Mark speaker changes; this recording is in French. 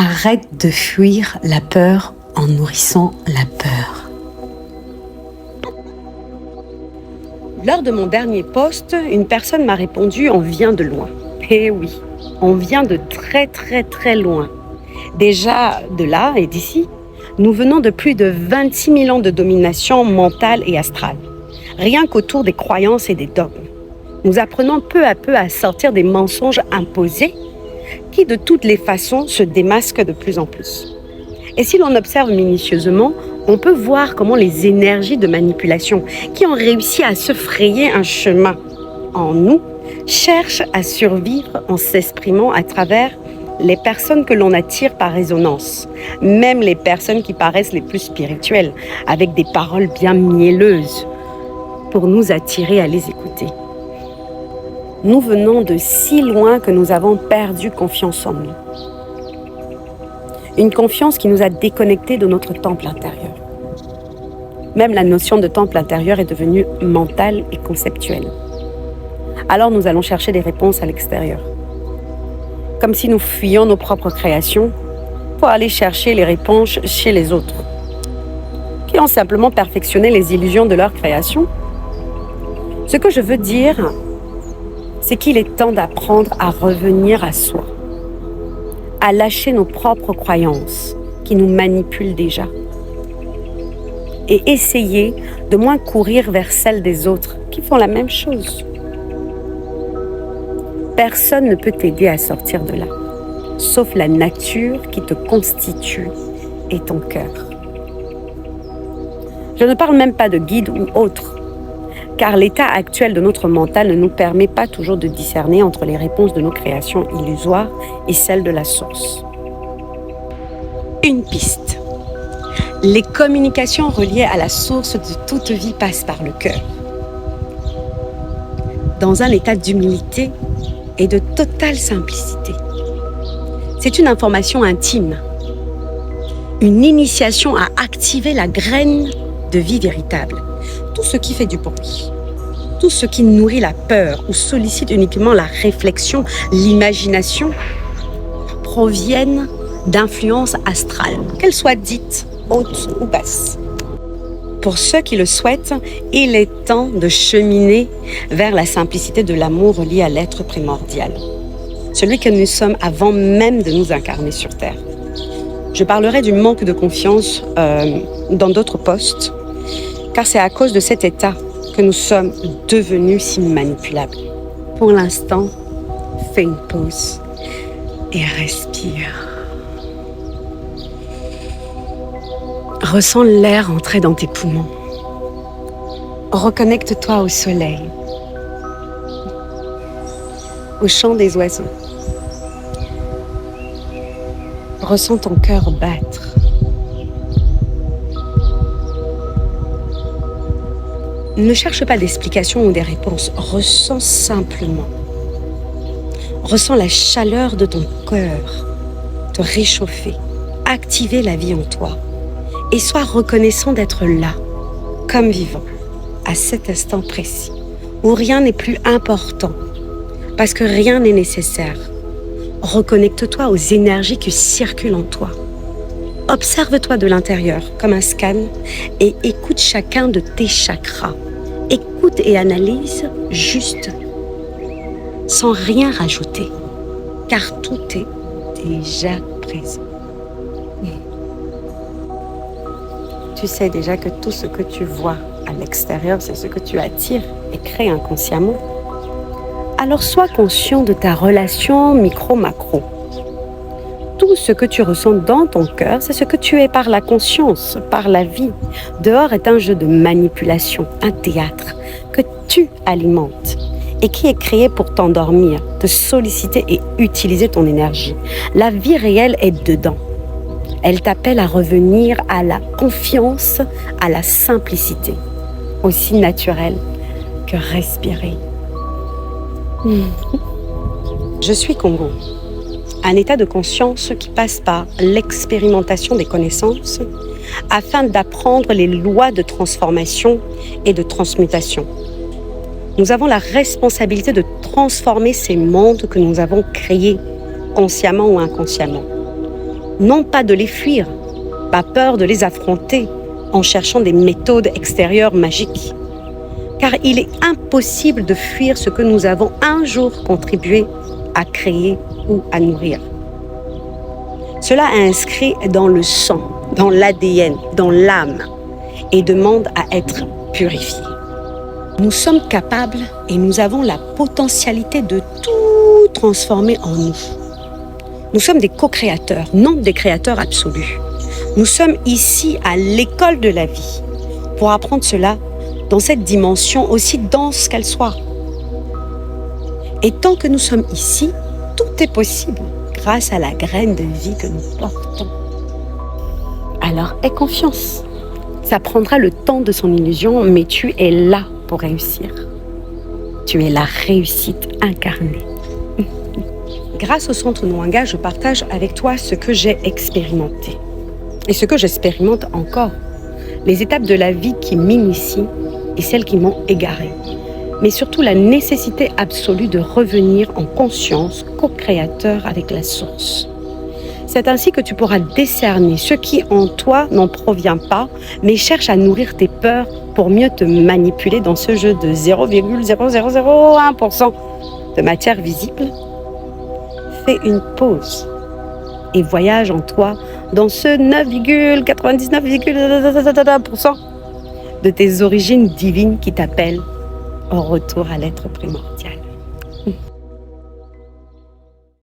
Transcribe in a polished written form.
Speaker 1: Arrête de fuir la peur en nourrissant la peur. Lors de mon dernier post, une personne m'a répondu « On vient de loin ». Eh oui, on vient de très très très loin. Déjà de là et d'ici, nous venons de plus de 26 000 ans de domination mentale et astrale. Rien qu'autour des croyances et des dogmes. Nous apprenons peu à peu à sortir des mensonges imposés qui de toutes les façons se démasquent de plus en plus. Et si l'on observe minutieusement, on peut voir comment les énergies de manipulation qui ont réussi à se frayer un chemin en nous cherchent à survivre en s'exprimant à travers les personnes que l'on attire par résonance, même les personnes qui paraissent les plus spirituelles, avec des paroles bien mielleuses, pour nous attirer à les écouter. Nous venons de si loin que nous avons perdu confiance en nous. Une confiance qui nous a déconnectés de notre temple intérieur. Même la notion de temple intérieur est devenue mentale et conceptuelle. Alors nous allons chercher des réponses à l'extérieur. Comme si nous fuyions nos propres créations pour aller chercher les réponses chez les autres, qui ont simplement perfectionné les illusions de leur création. Ce que je veux dire, c'est qu'il est temps d'apprendre à revenir à soi, à lâcher nos propres croyances qui nous manipulent déjà et essayer de moins courir vers celles des autres qui font la même chose. Personne ne peut t'aider à sortir de là, sauf la nature qui te constitue et ton cœur. Je ne parle même pas de guide ou autre, car l'état actuel de notre mental ne nous permet pas toujours de discerner entre les réponses de nos créations illusoires et celles de la source. Une piste. Les communications reliées à la source de toute vie passent par le cœur. Dans un état d'humilité et de totale simplicité. C'est une information intime, une initiation à activer la graine de vie véritable. Tout ce qui fait du bruit, tout ce qui nourrit la peur ou sollicite uniquement la réflexion, l'imagination, proviennent d'influences astrales, qu'elles soient dites hautes ou basses. Pour ceux qui le souhaitent, il est temps de cheminer vers la simplicité de l'amour relié à l'être primordial, celui que nous sommes avant même de nous incarner sur Terre. Je parlerai du manque de confiance dans d'autres posts, car c'est à cause de cet état que nous sommes devenus si manipulables. Pour l'instant, fais une pause et respire. Ressens l'air entrer dans tes poumons. Reconnecte-toi au soleil, au chant des oiseaux. Ressens ton cœur battre. Ne cherche pas d'explications ou des réponses. Ressens simplement. Ressens la chaleur de ton cœur te réchauffer, activer la vie en toi. Et sois reconnaissant d'être là, comme vivant, à cet instant précis, où rien n'est plus important, parce que rien n'est nécessaire. Reconnecte-toi aux énergies qui circulent en toi. Observe-toi de l'intérieur, comme un scan, et écoute chacun de tes chakras. Écoute et analyse juste, sans rien rajouter, car tout est déjà présent. Tu sais déjà que tout ce que tu vois à l'extérieur, c'est ce que tu attires et crées inconsciemment. Alors sois conscient de ta relation micro-macro. Tout ce que tu ressens dans ton cœur, c'est ce que tu es par la conscience, par la vie. Dehors est un jeu de manipulation, un théâtre que tu alimentes et qui est créé pour t'endormir, te solliciter et utiliser ton énergie. La vie réelle est dedans. Elle t'appelle à revenir à la confiance, à la simplicité, aussi naturelle que respirer. Je suis Congo, un état de conscience qui passe par l'expérimentation des connaissances afin d'apprendre les lois de transformation et de transmutation. Nous avons la responsabilité de transformer ces mondes que nous avons créés, consciemment ou inconsciemment. Non pas de les fuir, pas peur de les affronter en cherchant des méthodes extérieures magiques. Car il est impossible de fuir ce que nous avons un jour contribué à créer ou à nourrir. Cela est inscrit dans le sang, dans l'ADN, dans l'âme et demande à être purifié. Nous sommes capables et nous avons la potentialité de tout transformer en nous. Nous sommes des co-créateurs, non des créateurs absolus. Nous sommes ici à l'école de la vie pour apprendre cela dans cette dimension aussi dense qu'elle soit. Et tant que nous sommes ici, tout est possible grâce à la graine de vie que nous portons. Alors aie confiance. Ça prendra le temps de son illusion, mais tu es là pour réussir. Tu es la réussite incarnée. Grâce au Centre Nwanga, je partage avec toi ce que j'ai expérimenté et ce que j'expérimente encore. Les étapes de la vie qui m'initient et celles qui m'ont égarée. Mais surtout la nécessité absolue de revenir en conscience co-créateur avec la source. C'est ainsi que tu pourras décerner ce qui en toi n'en provient pas, mais cherche à nourrir tes peurs pour mieux te manipuler dans ce jeu de 0,0001% de matière visible. Fais une pause et voyage en toi dans ce 9,99% de tes origines divines qui t'appellent au retour à l'être primordial.